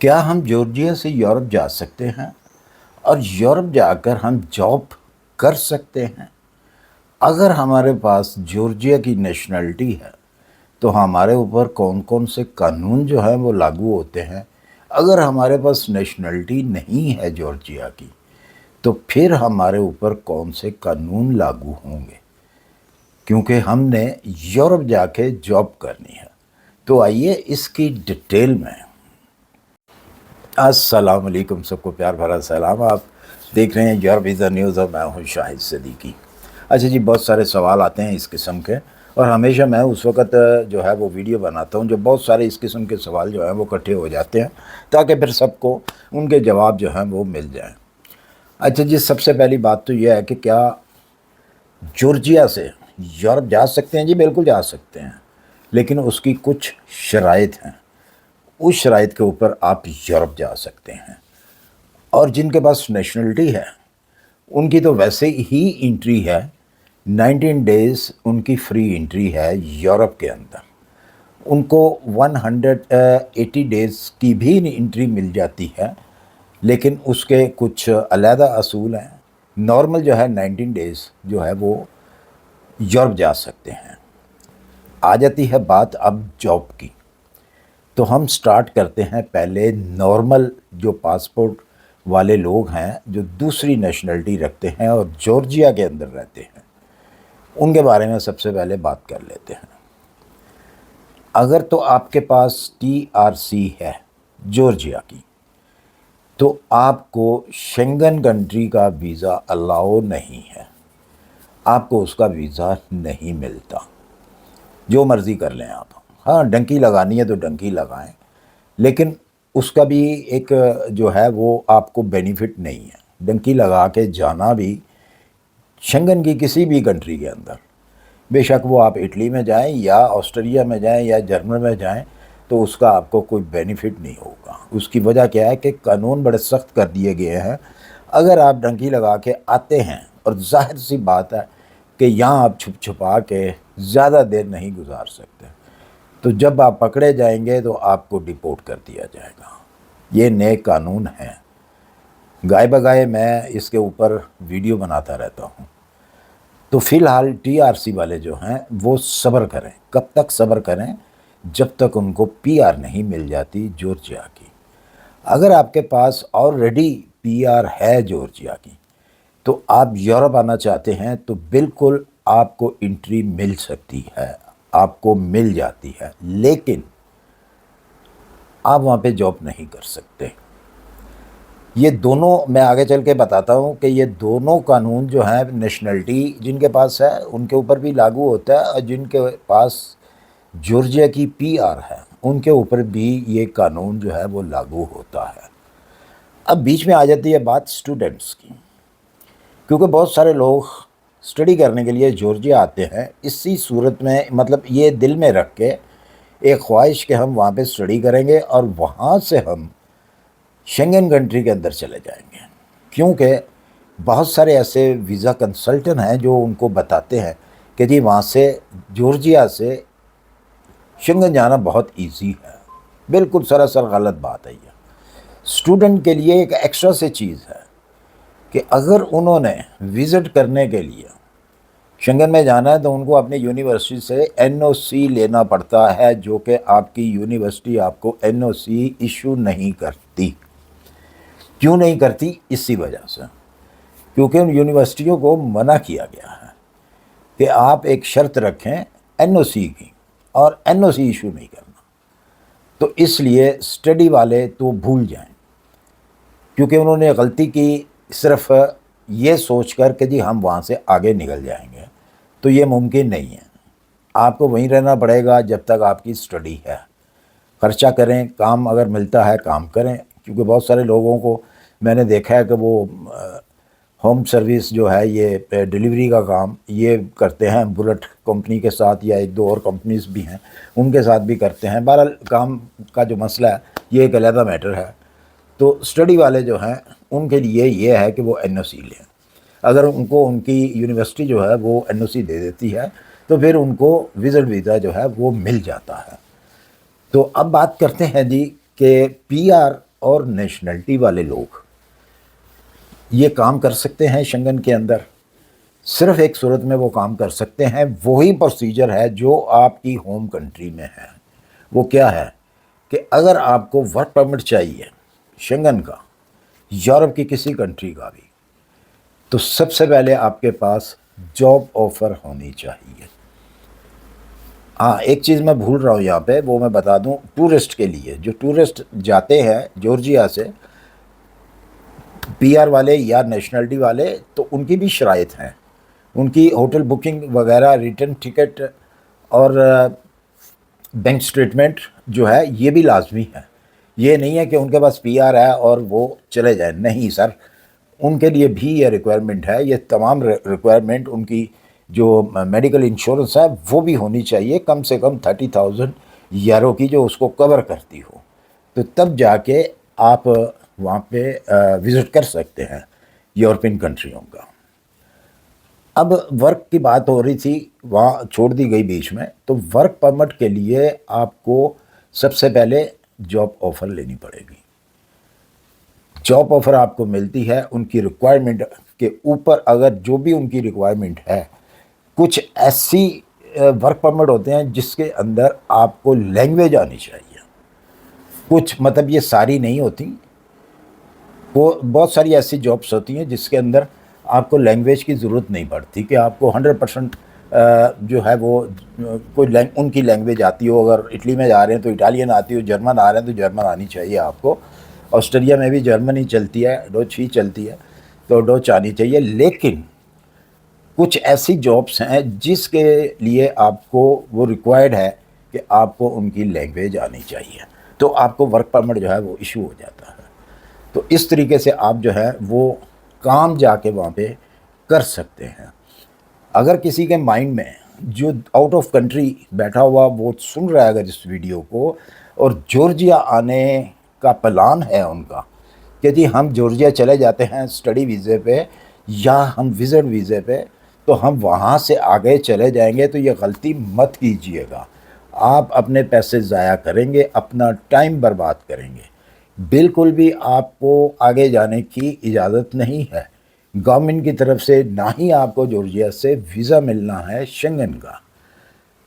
کیا ہم جورجیا سے یورپ جا سکتے ہیں اور یورپ جا کر ہم جاب کر سکتے ہیں؟ اگر ہمارے پاس جورجیا کی نیشنلٹی ہے تو ہمارے اوپر کون کون سے قانون جو ہیں وہ لاگو ہوتے ہیں؟ اگر ہمارے پاس نیشنلٹی نہیں ہے جورجیا کی تو پھر ہمارے اوپر کون سے قانون لاگو ہوں گے؟ کیونکہ ہم نے یورپ جا کے جاب کرنی ہے۔ تو آئیے اس کی ڈیٹیل میں۔ السلام علیکم، سب کو پیار بھرا سلام۔ آپ دیکھ رہے ہیں یورپ ویزا نیوز اور میں ہوں شاہد صدیقی۔ اچھا جی، بہت سارے سوال آتے ہیں اس قسم کے، اور ہمیشہ میں اس وقت جو ہے وہ ویڈیو بناتا ہوں جو بہت سارے اس قسم کے سوال جو ہیں وہ اکٹھے ہو جاتے ہیں، تاکہ پھر سب کو ان کے جواب جو ہیں وہ مل جائیں۔ اچھا جی، سب سے پہلی بات تو یہ ہے کہ کیا جورجیا سے یورپ جا سکتے ہیں؟ جی بالکل جا سکتے ہیں، لیکن اس کی کچھ شرائط ہیں۔ اس شرائط کے اوپر آپ یورپ جا سکتے ہیں، اور جن کے پاس نیشنلٹی ہے ان کی تو ویسے ہی انٹری ہے، 19 ڈیز ان کی فری انٹری ہے یورپ کے اندر۔ ان کو 180 ڈیز کی بھی انٹری مل جاتی ہے، لیکن اس کے کچھ علیحدہ اصول ہیں۔ نارمل جو ہے 19 ڈیز جو ہے وہ یورپ جا سکتے ہیں۔ آ جاتی ہے بات اب جاب کی، تو ہم سٹارٹ کرتے ہیں پہلے نارمل جو پاسپورٹ والے لوگ ہیں جو دوسری نیشنلٹی رکھتے ہیں اور جورجیا کے اندر رہتے ہیں، ان کے بارے میں سب سے پہلے بات کر لیتے ہیں۔ اگر تو آپ کے پاس TRC ہے جورجیا کی، تو آپ کو شنگن کنٹری کا ویزا الاؤ نہیں ہے، آپ کو اس کا ویزا نہیں ملتا۔ جو مرضی کر لیں آپ، ہاں ڈنکی لگانی ہے تو ڈنکی لگائیں، لیکن اس کا بھی ایک جو ہے وہ آپ کو بینیفٹ نہیں ہے۔ ڈنکی لگا کے جانا بھی شنگن کی کسی بھی کنٹری کے اندر، بے شک وہ آپ اٹلی میں جائیں یا آسٹریا میں جائیں یا جرمن میں جائیں، تو اس کا آپ کو کوئی بینیفٹ نہیں ہوگا۔ اس کی وجہ کیا ہے کہ قانون بڑے سخت کر دیے گئے ہیں۔ اگر آپ ڈنکی لگا کے آتے ہیں، اور ظاہر سی بات ہے کہ یہاں آپ چھپ چھپا کے زیادہ دیر نہیں گزار سکتے، تو جب آپ پکڑے جائیں گے تو آپ کو ڈیپورٹ کر دیا جائے گا۔ یہ نئے قانون ہیں۔ گائے بگائے میں اس کے اوپر ویڈیو بناتا رہتا ہوں۔ تو فی الحال TRC والے جو ہیں وہ صبر کریں۔ کب تک صبر کریں؟ جب تک ان کو PR نہیں مل جاتی جورجیا کی۔ اگر آپ کے پاس آلریڈی PR ہے جورجیا کی، تو آپ یورپ آنا چاہتے ہیں تو بالکل آپ کو انٹری مل سکتی ہے، آپ کو مل جاتی ہے، لیکن آپ وہاں پہ جاب نہیں کر سکتے۔ یہ دونوں میں آگے چل کے بتاتا ہوں کہ یہ دونوں قانون جو ہیں نیشنلٹی جن کے پاس ہے ان کے اوپر بھی لاگو ہوتا ہے، اور جن کے پاس جورجیا کی PR ہے ان کے اوپر بھی یہ قانون جو ہے وہ لاگو ہوتا ہے۔ اب بیچ میں آ جاتی ہے بات اسٹوڈنٹس کی، کیونکہ بہت سارے لوگ اسٹڈی کرنے کے لیے جورجیا آتے ہیں اسی صورت میں، مطلب یہ دل میں رکھ کے ایک خواہش کہ ہم وہاں پہ اسٹڈی کریں گے اور وہاں سے ہم شنگن کنٹری کے اندر چلے جائیں گے، کیونکہ بہت سارے ایسے ویزا کنسلٹنٹ ہیں جو ان کو بتاتے ہیں کہ جی وہاں سے جورجیا سے شنگن جانا بہت ایزی ہے۔ بالکل سراسر غلط بات ہے۔ یہ اسٹوڈنٹ کے لیے ایک ایکسٹرا سے چیز ہے کہ اگر انہوں نے وزٹ کرنے کے لیے شنگن میں جانا ہے تو ان کو اپنی یونیورسٹی سے NOC لینا پڑتا ہے، جو کہ آپ کی یونیورسٹی آپ کو NOC ایشو نہیں کرتی۔ کیوں نہیں کرتی؟ اسی وجہ سے، کیونکہ ان یونیورسٹیوں کو منع کیا گیا ہے کہ آپ ایک شرط رکھیں NOC کی، اور NOC ایشو نہیں کرنا۔ تو اس لیے اسٹڈی والے تو بھول جائیں، کیونکہ انہوں نے غلطی کی صرف یہ سوچ کر کہ جی ہم وہاں سے آگے نکل جائیں گے، تو یہ ممکن نہیں ہے۔ آپ کو وہیں رہنا پڑے گا جب تک آپ کی اسٹڈی ہے۔ خرچہ کریں، کام اگر ملتا ہے کام کریں، کیونکہ بہت سارے لوگوں کو میں نے دیکھا ہے کہ وہ ہوم سروس جو ہے یہ ڈیلیوری کا کام یہ کرتے ہیں بلٹ کمپنی کے ساتھ، یا ایک دو اور کمپنیز بھی ہیں ان کے ساتھ بھی کرتے ہیں۔ بہرحال کام کا جو مسئلہ ہے یہ ایک علیحدہ میٹر ہے۔ تو اسٹڈی والے جو ہیں ان کے لیے یہ ہے کہ وہ NOC لیں۔ اگر ان کو ان کی یونیورسٹی جو ہے وہ NOC دے دیتی ہے تو پھر ان کو وزٹ ویزا جو ہے وہ مل جاتا ہے۔ تو اب بات کرتے ہیں جی کہ PR اور نیشنلٹی والے لوگ یہ کام کر سکتے ہیں شنگن کے اندر. صرف ایک صورت میں وہ کام کر سکتے ہیں, وہی پروسیجر ہے جو آپ کی ہوم کنٹری میں ہے. وہ کیا ہے کہ اگر آپ کو ورک پرمٹ چاہیے شنگن کا, یورپ کی کسی کنٹری کا بھی, تو سب سے پہلے آپ کے پاس جاب آفر ہونی چاہیے. ہاں ایک چیز میں بھول رہا ہوں یہاں پہ, وہ میں بتا دوں ٹورسٹ کے لیے. جو ٹورسٹ جاتے ہیں جورجیا سے, پی آر والے یا نیشنلٹی والے, تو ان کی بھی شرائط ہیں. ان کی ہوٹل بکنگ وغیرہ, ریٹرن ٹکٹ اور بینک سٹیٹمنٹ جو ہے یہ بھی لازمی ہے. یہ نہیں ہے کہ ان کے پاس پی آر ہے اور وہ چلے جائیں, نہیں سر, ان کے لیے بھی یہ ریکوائرمنٹ ہے. یہ تمام ریکوائرمنٹ ان کی جو میڈیکل انشورنس ہے وہ بھی ہونی چاہیے, کم سے کم 30,000 یورو کی, جو اس کو کور کرتی ہو. تو تب جا کے آپ وہاں پہ وزٹ کر سکتے ہیں یورپین کنٹریوں کا. اب ورک کی بات ہو رہی تھی, وہاں چھوڑ دی گئی بیچ میں. تو ورک پرمٹ کے لیے آپ کو سب سے پہلے جاب آفر لینی پڑے گی. جاب آفر آپ کو ملتی ہے ان کی ریکوائرمنٹ کے اوپر. اگر جو بھی ان کی ریکوائرمنٹ ہے, کچھ ایسی ورک پرمٹ ہوتے ہیں جس کے اندر آپ کو لینگویج آنی چاہیے. کچھ مطلب یہ ساری نہیں ہوتی, وہ بہت ساری ایسی جابس ہوتی ہیں جس کے اندر آپ کو لینگویج کی ضرورت نہیں پڑتی, کہ آپ کو 100% جو ہے وہ کوئی ان کی لینگویج آتی ہو. اگر اٹلی میں جا رہے ہیں تو اٹالین آتی ہو, جرمن آ رہے ہیں تو جرمن آنی چاہیے آپ کو. آسٹریلیا میں بھی جرمن ہی چلتی ہے, ڈوچ ہی چلتی ہے, تو ڈوچ آنی چاہیے. لیکن کچھ ایسی جابس ہیں جس کے لیے آپ کو وہ ریکوائرڈ ہے کہ آپ کو ان کی لینگویج آنی چاہیے, تو آپ کو ورک پرمٹ جو ہے وہ ایشو ہو جاتا ہے. تو اس طریقے سے آپ جو ہے وہ کام جا کے وہاں پہ کر سکتے ہیں. اگر کسی کے مائنڈ میں جو آؤٹ آف کنٹری بیٹھا ہوا وہ سن رہا ہے اگر اس ویڈیو کو, اور جورجیا آنے کا پلان ہے ان کا کہ جی ہم جورجیا چلے جاتے ہیں اسٹڈی ویزے پہ یا ہم وزٹ ویزے پہ, تو ہم وہاں سے آگے چلے جائیں گے, تو یہ غلطی مت کیجئے گا. آپ اپنے پیسے ضائع کریں گے, اپنا ٹائم برباد کریں گے. بالکل بھی آپ کو آگے جانے کی اجازت نہیں ہے گورنمنٹ کی طرف سے, نہ ہی آپ کو جورجیا سے ویزا ملنا ہے شنگن کا.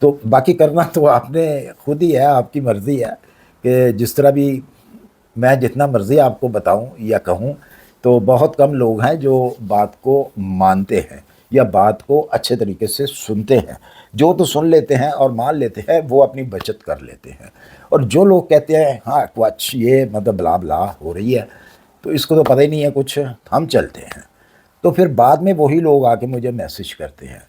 تو باقی کرنا تو آپ نے خود ہی ہے, آپ کی مرضی ہے کہ جس طرح بھی. میں جتنا مرضی آپ کو بتاؤں یا کہوں, تو بہت کم لوگ ہیں جو بات کو مانتے ہیں یا بات کو اچھے طریقے سے سنتے ہیں. جو تو سن لیتے ہیں اور مان لیتے ہیں, وہ اپنی بچت کر لیتے ہیں. اور جو لوگ کہتے ہیں ہاں کچھ یہ مطلب بلا بلا ہو رہی ہے, تو اس کو تو پتہ ہی نہیں ہے کچھ, ہم چلتے ہیں. تو پھر بعد میں وہی لوگ آ کے مجھے میسج کرتے ہیں,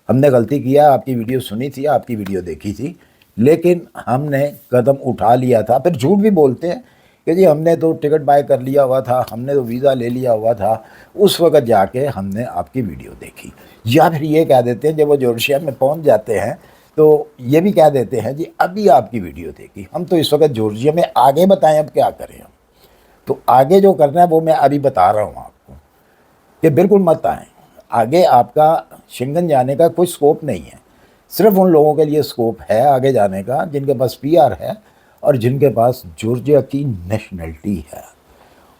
ہم نے غلطی کیا, آپ کی ویڈیو سنی تھی, آپ کی ویڈیو دیکھی تھی, لیکن ہم نے قدم اٹھا لیا تھا. پھر جھوٹ بھی بولتے ہیں کہ جی ہم نے تو ٹکٹ بائی کر لیا ہوا تھا, ہم نے تو ویزا لے لیا ہوا تھا, اس وقت جا کے ہم نے آپ کی ویڈیو دیکھی. یا پھر یہ کہہ دیتے ہیں جب وہ جورجیا میں پہنچ جاتے ہیں تو یہ بھی کہہ دیتے ہیں جی ابھی آپ کی ویڈیو دیکھی, ہم تو اس وقت جورجیا میں, آگے بتائیں اب کیا کریں ہم. تو آگے جو کرنا ہے وہ میں ابھی بتا رہا ہوں آپ کو کہ بالکل مت آئیں. آگے آپ کا شنگن جانے کا کوئی سکوپ نہیں ہے. صرف ان لوگوں کے لیے سکوپ ہے آگے جانے کا جن کے پاس پی آر ہے اور جن کے پاس جورجیا کی نیشنلٹی ہے.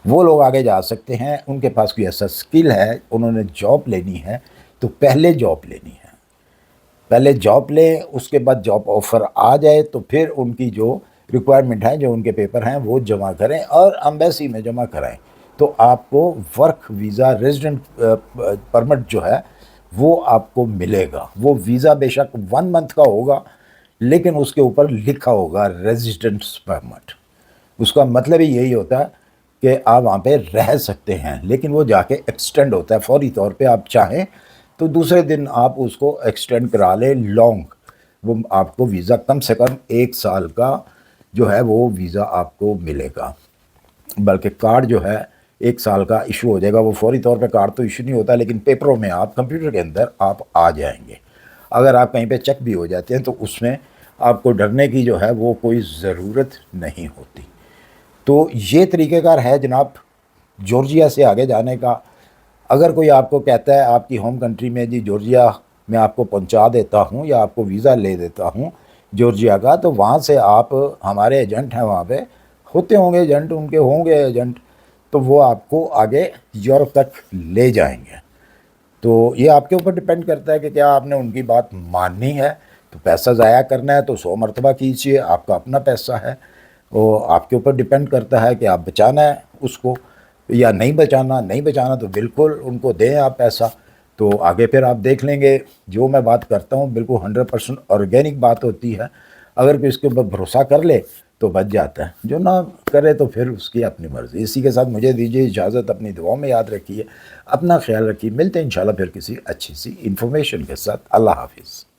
وہ لوگ آگے جا سکتے ہیں. ان کے پاس کوئی ایسا سکل ہے, انہوں نے جاب لینی ہے, تو پہلے جاب لینی ہے, پہلے جاب لیں, اس کے بعد جاب آفر آ جائے تو پھر ان کی جو ریکوائرمنٹ ہیں, جو ان کے پیپر ہیں, وہ جمع کریں اور ایمبیسی میں جمع کرائیں. تو آپ کو ورک ویزا ریزیڈنٹ پرمٹ جو ہے وہ آپ کو ملے گا. وہ ویزا بے شک 1 منتھ کا ہوگا, لیکن اس کے اوپر لکھا ہوگا ریزیڈنٹس پرمٹ. اس کا مطلب ہی یہی ہوتا ہے کہ آپ وہاں پہ رہ سکتے ہیں, لیکن وہ جا کے ایکسٹینڈ ہوتا ہے فوری طور پہ. آپ چاہیں تو دوسرے دن آپ اس کو ایکسٹینڈ کرا لیں لانگ. وہ آپ کو ویزا کم سے کم 1 سال کا جو ہے وہ ویزا آپ کو ملے گا. بلکہ کارڈ جو ہے 1 سال کا ایشو ہو جائے گا. وہ فوری طور پہ کارڈ تو ایشو نہیں ہوتا, لیکن پیپروں میں آپ کمپیوٹر کے اندر آپ آ جائیں گے. اگر آپ کہیں پہ چیک بھی ہو جاتے ہیں تو اس میں آپ کو ڈرنے کی جو ہے وہ کوئی ضرورت نہیں ہوتی. تو یہ طریقہ کار ہے جناب جورجیا سے آگے جانے کا. اگر کوئی آپ کو کہتا ہے آپ کی ہوم کنٹری میں جی جورجیا میں آپ کو پہنچا دیتا ہوں یا آپ کو ویزا لے دیتا ہوں جورجیا کا, تو وہاں سے آپ, ہمارے ایجنٹ ہیں وہاں پہ, ہوتے ہوں گے ایجنٹ، ان کے ہوں گے ایجنٹ، تو وہ آپ کو آگے یورپ تک لے جائیں گے۔ تو یہ آپ کے اوپر ڈپینڈ کرتا ہے کہ کیا آپ نے ان کی بات ماننی ہے، تو پیسہ ضائع کرنا ہے تو 100 مرتبہ کیجیے، آپ کا اپنا پیسہ ہے، وہ آپ کے اوپر ڈپینڈ کرتا ہے کہ آپ بچانا ہے اس کو یا نہیں بچانا۔ نہیں بچانا تو بالکل ان کو دیں آپ پیسہ، تو آگے پھر آپ دیکھ لیں گے۔ جو میں بات کرتا ہوں بالکل 100% آرگینک بات ہوتی ہے، اگر کوئی اس کے اوپر بھروسہ کر لے تو بچ جاتا ہے، جو نہ کرے تو پھر اس کی اپنی مرضی۔ اسی کے ساتھ مجھے دیجیے اجازت، اپنی دعاؤں میں یاد رکھیے، اپنا خیال رکھیے، ملتے ہیں انشاءاللہ پھر کسی اچھی سی انفارمیشن کے ساتھ۔ اللہ حافظ۔